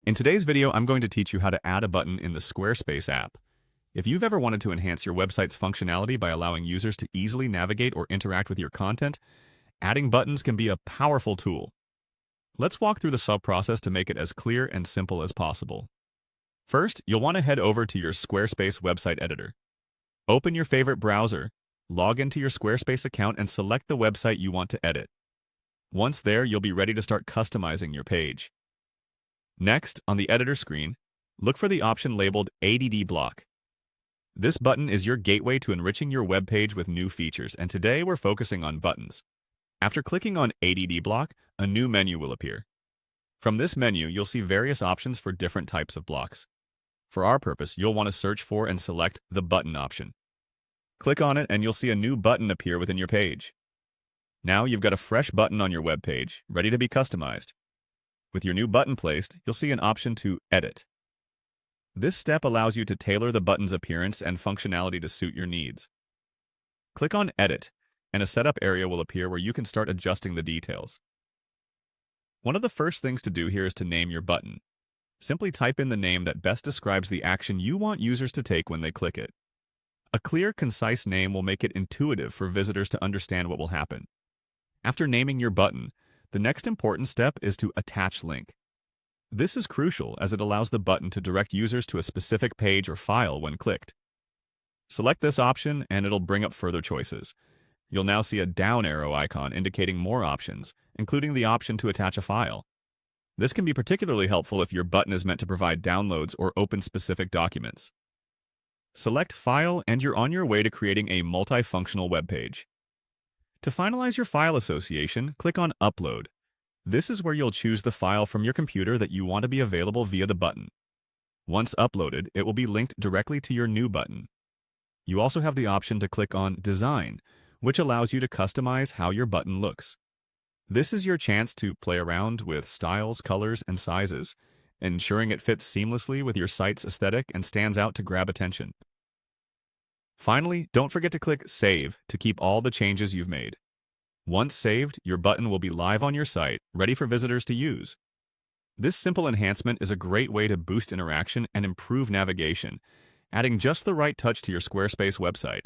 In today's video, I'm going to teach you how to add a button in the Squarespace app. If you've ever wanted to enhance your website's functionality by allowing users to easily navigate or interact with your content, adding buttons can be a powerful tool. Let's walk through the sub-process to make it as clear and simple as possible. First, you'll want to head over to your Squarespace website editor. Open your favorite browser, log into your Squarespace account, and select the website you want to edit. Once there, you'll be ready to start customizing your page. Next, on the editor screen, look for the option labeled ADD Block. This button is your gateway to enriching your web page with new features, and today we're focusing on buttons. After clicking on ADD Block, a new menu will appear. From this menu, you'll see various options for different types of blocks. For our purpose, you'll want to search for and select the button option. Click on it and you'll see a new button appear within your page. Now you've got a fresh button on your web page, ready to be customized. With your new button placed, you'll see an option to Edit. This step allows you to tailor the button's appearance and functionality to suit your needs. Click on Edit, and a setup area will appear where you can start adjusting the details. One of the first things to do here is to name your button. Simply type in the name that best describes the action you want users to take when they click it. A clear, concise name will make it intuitive for visitors to understand what will happen. After naming your button, the next important step is to attach link. This is crucial as it allows the button to direct users to a specific page or file when clicked. Select this option and it'll bring up further choices. You'll now see a down arrow icon indicating more options, including the option to attach a file. This can be particularly helpful if your button is meant to provide downloads or open specific documents. Select File and you're on your way to creating a multifunctional web page. To finalize your file association, click on Upload. This is where you'll choose the file from your computer that you want to be available via the button. Once uploaded, it will be linked directly to your new button. You also have the option to click on Design, which allows you to customize how your button looks. This is your chance to play around with styles, colors, and sizes, ensuring it fits seamlessly with your site's aesthetic and stands out to grab attention. Finally, don't forget to click Save to keep all the changes you've made. Once saved, your button will be live on your site, ready for visitors to use. This simple enhancement is a great way to boost interaction and improve navigation, adding just the right touch to your Squarespace website.